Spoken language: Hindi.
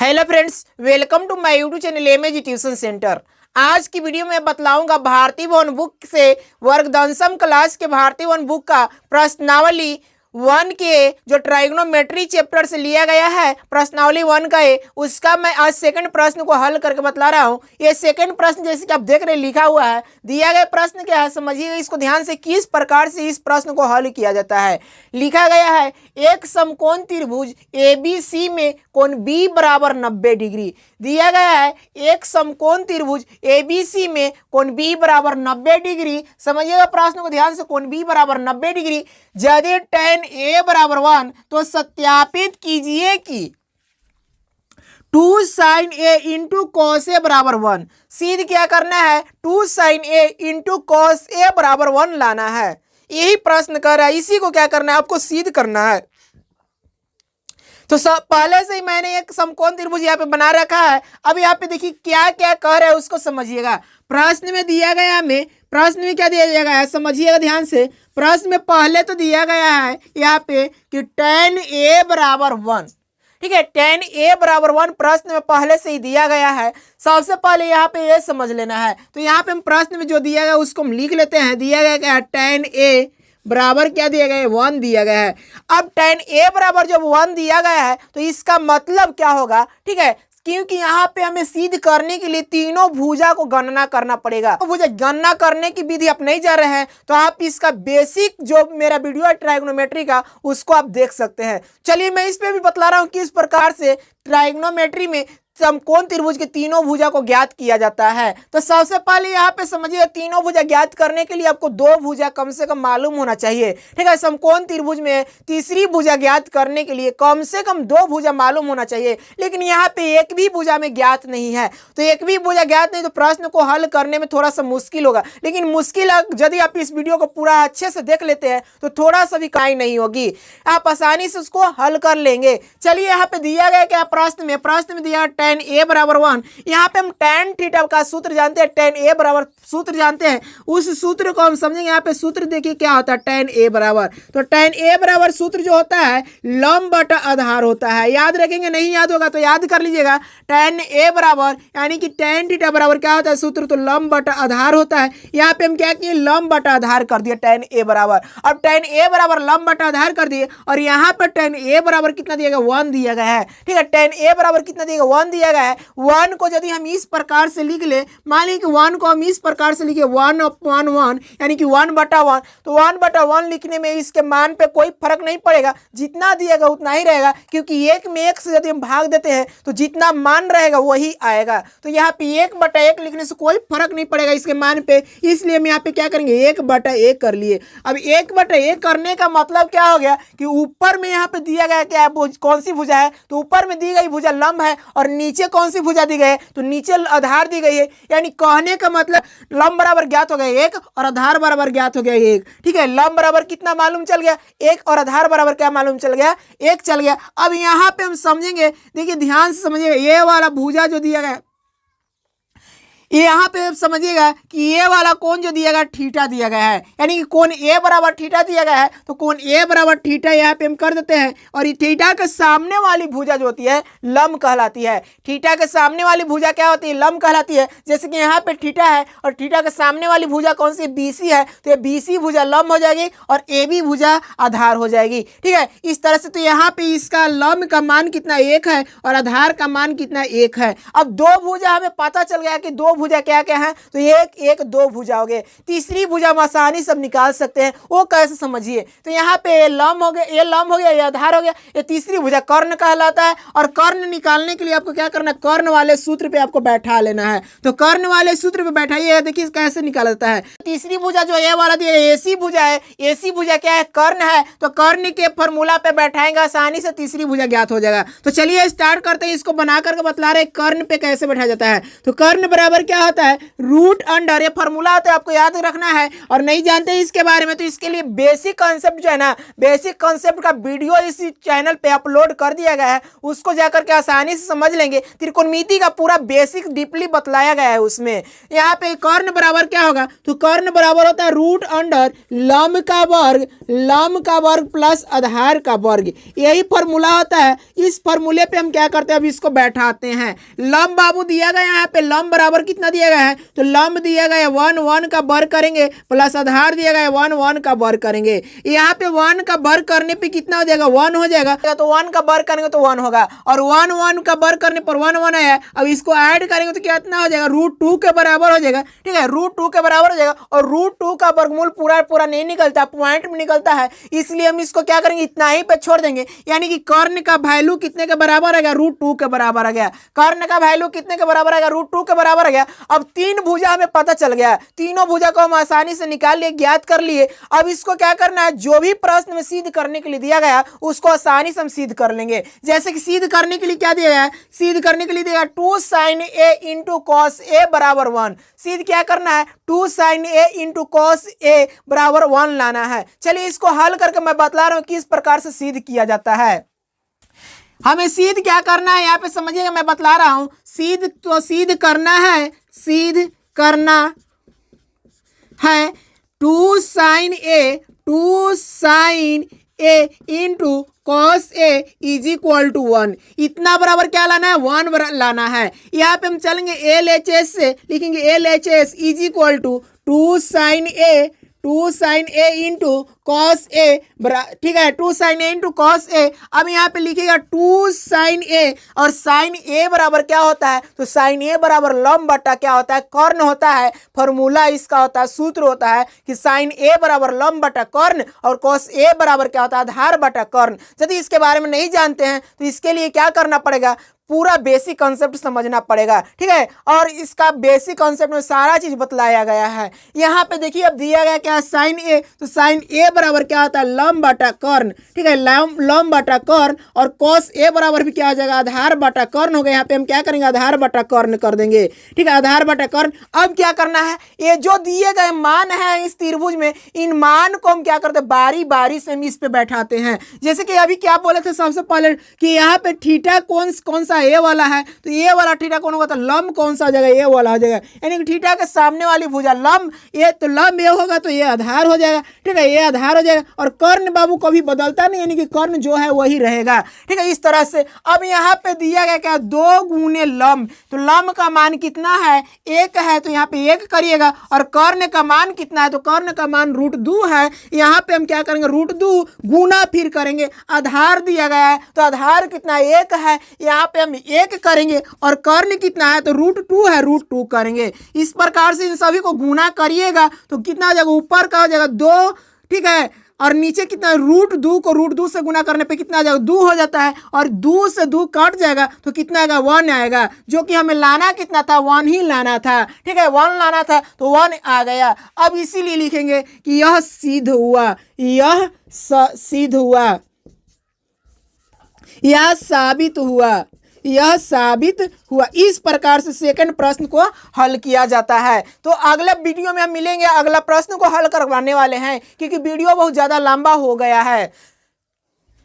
Hello friends, welcome to my YouTube channel MAG tuition centre. आज की वीडियो में बताऊंगा भारतीय भवन बुक से वर्ग दशम क्लास के भारतीय भवन बुक का प्रश्नावली 1 के जो ट्राइगोनोमेट्री चैप्टर से लिया गया है, प्रश्नावली 1 का है, उसका मैं आज सेकंड प्रश्न को हल करके बतला रहा हूं। ये सेकंड प्रश्न जैसे कि आप देख रहे हैं लिखा हुआ है, दिया गया प्रश्न क्या है समझिएगा इसको ध्यान से, किस प्रकार से इस प्रश्न को हल किया जाता है। लिखा गया है एक समकोण त्रिभुज एबीसी में कोण बी बराबर 90 डिग्री। दिया गया है एक समकोण त्रिभुज एबीसी में कोण बी बराबर 90 डिग्री। समझिएगा प्रश्न को ध्यान से, कोण बी बराबर 90 डिग्री। यदि tan a बराबर 1 तो सत्यापित कीजिए कि 2 sin a into cos A बराबर 1। सीध क्या करना है, 2 sin a into cos A बराबर 1 लाना है। यही प्रश्न कर रहा है, इसी को क्या करना है, आपको सिद्ध करना है। तो पहले से ही मैंने एक समकोण त्रिभुज यहाँ पे बना रखा है। अब यहाँ पे देखिए क्या क्या कह रहा है उसको समझिएगा। प्रश्न में दिया गया हमें, प्रश्न में क्या दिया गया है समझिएगा ध्यान से। प्रश्न में पहले तो दिया गया है यहाँ पे कि tan a बराबर 1, ठीक है, tan a बराबर 1 प्रश्न में पहले से ही दिया गया है। सबसे पहले यहाँ पे ये समझ लेना है। तो यहाँ पे हम प्रश्न में जो दिया गया उसको हम लिख लेते हैं। दिया गया क्या है, tan a बराबर क्या दिया गया है, 1 दिया गया है। अब tan a बराबर जब 1 दिया गया है तो इसका मतलब क्या होगा, ठीक है, क्योंकि यहाँ पे हमें सिद्ध करने के लिए तीनों भुजा को गणना करना पड़ेगा। तो भुजा गणना करने की विधि आप नहीं जा रहे हैं तो आप इसका बेसिक जो मेरा वीडियो है ट्राइगोनोमेट्री का उसको आप देख सकते हैं। चलिए मैं इस पे भी बतला रहा हूँ किस प्रकार से ट्राइगोनोमेट्री में समकोण त्रिभुज के तीनों भुजा को ज्ञात किया जाता है। तो सबसे पहले यहाँ पे समझिए तीनों भुजा ज्ञात करने के लिए आपको दो भुजा कम से कम मालूम होना चाहिए, ठीक है। समकोण त्रिभुज में तीसरी भुजा ज्ञात करने के लिए कम से कम दो भुजा मालूम होना चाहिए, लेकिन यहाँ पे एक भी भुजा में ज्ञात नहीं है। तो एक भी भुजा ज्ञात नहीं तो प्रश्न को हल करने में थोड़ा सा मुश्किल होगा, लेकिन मुश्किल यदि आप इस वीडियो को पूरा अच्छे से देख लेते हैं तो थोड़ा सा भी काई नहीं होगी, आप आसानी से उसको हल कर लेंगे। चलिए यहाँ पे दिया गया क्या प्रश्न में दिया tan a बराबर 1। यहाँ पे हम tan थीटा का सूत्र जानते हैं, tan a बराबर सूत्र जानते हैं, उस सूत्र को हम समझेंगे। यहाँ पे सूत्र देखिए क्या होता है tan a बराबर, तो tan a बराबर सूत्र जो होता है लंब बटा आधार होता है। याद रखेंगे, नहीं याद होगा तो याद कर लीजिएगा। tan a बराबर यानी कि tan थीटा बराबर क्या होता है सूत्र, तो लंब बटा आधार होता है। यहाँ पे हम क्या किए, लंब बटा आधार कर दिया tan a बराबर। अब tan a बराबर लंब बटा आधार कर दिए और यहाँ पर tan a बराबर कितना दिया गया, 1 दिया गया है, ठीक है। tan a बराबर कितना दिया गया, 1 दिया गया है। 1 को यदि हम इस प्रकार से लिख ले, मान लीजिए कि 1 को हम इस प्रकार से लिखे 1/1 यानी कि 1/1, तो 1/1 लिखने में इसके मान पे कोई फर्क नहीं पड़ेगा, जितना दिएगा उतना ही रहेगा, क्योंकि एक में एक से यदि हम भाग देते हैं तो जितना मान रहेगा वही आएगा। तो यहाँ पे 1/1 लिखने से कोई फर्क नहीं पड़ेगा इसके मान पे, इसलिए हम यहाँ पे क्या करेंगे 1/1 कर लिए। अब 1/1 करने का मतलब क्या हो गया कि ऊपर में यहाँ पे दिया गया क्या है, कौन सी भुजा है, तो ऊपर में दी गई भुजा लंब है और नीचे कौन सी भुजा दी गई है, तो नीचे आधार दी गई है। यानी कहने का मतलब लंब बराबर ज्ञात हो गया 1 और आधार बराबर ज्ञात हो गया 1, ठीक है। लंब बराबर कितना मालूम चल गया 1 और आधार बराबर क्या मालूम चल गया 1 चल गया। अब यहाँ पे हम समझेंगे, देखिए ध्यान से समझिएगा, ये वाला भुजा जो दिया गया यहाँ पे समझिएगा कि ये वाला कोण जो दिया गया थीटा दिया गया है, यानी कि कोण ए बराबर थीटा दिया गया है। तो कोण ए बराबर थीटा यहाँ पे हम कर देते हैं और ये थीटा के सामने वाली भुजा जो होती है लंब कहलाती है। थीटा के सामने वाली भुजा क्या होती है, लंब कहलाती है। जैसे कि यहाँ पे थीटा है और थीटा के सामने वाली भुजा कौन सी, बीसी है, तो ये बीसी भुजा लंब हो जाएगी और ए बी भुजा आधार हो जाएगी, ठीक है। इस तरह से तो यहाँ पे इसका लंब का मान कितना 1 है और आधार का मान कितना 1 है। अब दो भुजा हमें पता चल गया कि दो भुजा क्या क्या है, तो 1 1 2 भुजा हो गए। तीसरी भुजा हम आसानी से निकाल सकते हैं, वो कैसे समझिए। तो यहाँ पे ये लंब हो गया, ये लंब हो गया, ये आधार हो गया, ये तीसरी भुजा कर्ण कहलाता है। और कर्ण निकालने के लिए आपको क्या करना है, कर्ण वाले सूत्र पे आपको बैठा लेना है। तो कर्ण वाले सूत्र पे बैठाइए, देखिए कैसे निकाला जाता है। तीसरी भुजा जो ये वाला दिया एसी भुजा है, एसी भुजा क्या है, कर्ण है, तो कर्ण के फॉर्मूला पे बैठाएंगे आसानी से तीसरी भुजा ज्ञात हो जाएगा। तो चलिए स्टार्ट करते हैं, इसको बना करके बतला रहे कर्ण पे कैसे बैठा जाता है। तो कर्ण बराबर क्या होता है, रूट अंडर, ये फॉर्मूला होता है, आपको याद रखना है। और नहीं जानते इसके बारे में तो इसके लिए बेसिक कॉन्सेप्ट जो है ना, बेसिक कॉन्सेप्ट का वीडियो इसी चैनल पे अपलोड कर दिया गया है, उसको जाकर के आसानी से समझ लेंगे। त्रिकोणमिति का पूरा बेसिक डीपली बतलाया गया है उसमें। यहाँ पे कर्ण बराबर क्या होगा, तो कर्ण बराबर होता है रूट अंडर लंब का वर्ग प्लस आधार का वर्ग, यही फॉर्मूला होता है। इस फॉर्मूले पे हम क्या करते हैं, अब इसको बैठाते हैं। लंब बाबू दिया गया यहाँ पे, लंब बराबर कितना दिया गया है, तो लंब दिया गया 1 का वर्ग करेंगे प्लस आधार दिया गया 1 का वर्ग करेंगे। यहाँ पे 1 का वर्ग करने पे कितना हो जाएगा, 1 हो जाएगा, तो 1 का वर्ग करेंगे तो 1 होगा, और 1 का वर्ग करने पर 1 आया। अब इसको ऐड करेंगे तो कितना हो जाएगा, √2 के बराबर हो जाएगा। ठीक है, √2 के बराबर हो जाएगा, और √2 का वर्गमूल पूरा नहीं निकलता, पॉइंट में निकलता है, इसलिए हम इसको क्या करेंगे, इतना ही पे छोड़ देंगे। यानी कि कर्ण का वैल्यू कितने के बराबर आ गया, √2 के बराबर आ गया। कर्ण का वैल्यू कितने के बराबर आ गया, √2 के बराबर आ गया। अब 3 भुजा हमें पता चल गया, तीनों भुजा को हम आसानी से निकाल लिए, ज्ञात कर लिए। अब इसको क्या करना है, जो भी प्रश्न में सिद्ध करने के लिए दिया गया उसको आसानी से हम सिद्ध कर लेंगे। जैसे कि सिद्ध करने के लिए क्या दिया गया है, सिद्ध करने के लिए दिया 2 sin a into cos a बराबर 1। सिद्ध क्या करना है, 2 sin a into cos a बराबर 1 लाना है। चलिए इसको हल करके मैं बतला रहा हूं किस प्रकार से सिद्ध किया जाता है। हमें सिद्ध क्या करना है, यहाँ पे समझिएगा, मैं बतला रहा हूं। सिद्ध करना है 2 sin a into cos a is equal to 1। इतना बराबर क्या लाना है, 1 लाना है। यहाँ पे हम चलेंगे LHS से, लिखेंगे LHS is equal to 2 sin a into cos a, ठीक है, 2 sin a into cos a। अब यहाँ पे लिखिएगा 2 sin a, और sin a बराबर क्या होता है, तो sin a बराबर लंब बटा क्या होता है, कर्ण होता है। फॉर्मूला इसका होता है, सूत्र होता है कि sin a बराबर लंब बटा कर्ण, और cos a बराबर क्या होता है, आधार बटा कर्ण। यदि इसके बारे में नहीं जानते हैं तो इसके लिए क्या करना पड़ेगा, पूरा बेसिक कॉन्सेप्ट समझना पड़ेगा। ठीक है, और इसका बेसिक कॉन्सेप्ट में सारा चीज बतलाया गया है। यहाँ पे देखिए अब दिया गया क्या, sin a, तो sin a बराबर क्या होता है, लंब बटा कर्ण। ठीक है, लंब बटा कर्ण, और cos a बराबर भी क्या हो जाएगा, आधार बटा कर्ण हो गया। यहाँ पे हम क्या करेंगे, आधार बटा कर्ण कर देंगे। ठीक है, आधार बटा कर्ण। अब क्या करना है, ये जो दिए गए मान है इस त्रिभुज में, इन मान को हम क्या करते हैं, बारी बारी से हम इस पे बैठाते हैं। जैसे कि अभी क्या बोले थे सबसे पहले कि यहाँ पे थीटा कौन सा ए वाला है, तो ए वाला थीटा कौन होगा, तो लंब कौन सा हो जाएगा, ए वाला हो जाएगा। यानी कि थीटा के सामने वाली भुजा लंब ए, तो लंब ए होगा तो ये आधार हो जाएगा। ठीक है, ये आधार हो जाएगा, और कर्ण बाबू कभी बदलता नहीं, यानी कि कर्ण जो है वही रहेगा। ठीक है, इस तरह से। अब यहाँ पे दिया गया क्या, 2 गुने लंब, तो लंब का मान कितना है, 1 है, तो यहाँ पे 1 करिएगा। और कर्ण का मान कितना है, तो कर्ण का मान √2 है। यहाँ पे हम क्या करेंगे, √2 गुना फिर करेंगे, आधार दिया गया है तो आधार कितना 1 है, यहाँ पे हम 1 करेंगे, और कर्ण कितना है, तो √2 है, √2 करेंगे। इस प्रकार से इन सभी को गुना करिएगा तो कितना हो जाएगा, ऊपर का हो जाएगा 2, ठीक है, और नीचे कितना, √2 को √2 से गुना करने पे कितना आ जाएगा, 2 हो जाता है, और 2 से 2 कट जाएगा तो कितना आएगा, 1 आएगा, जो कि हमें लाना कितना था, 1 ही लाना था। ठीक है, 1 लाना था तो 1 आ गया। अब इसीलिए लिखेंगे कि यह सिद्ध हुआ, यह सिद्ध हुआ, यह साबित हुआ, यह साबित हुआ। इस प्रकार से सेकंड प्रश्न को हल किया जाता है। तो अगले वीडियो में हम मिलेंगे, अगला प्रश्न को हल करवाने वाले हैं, क्योंकि वीडियो बहुत ज़्यादा लंबा हो गया है।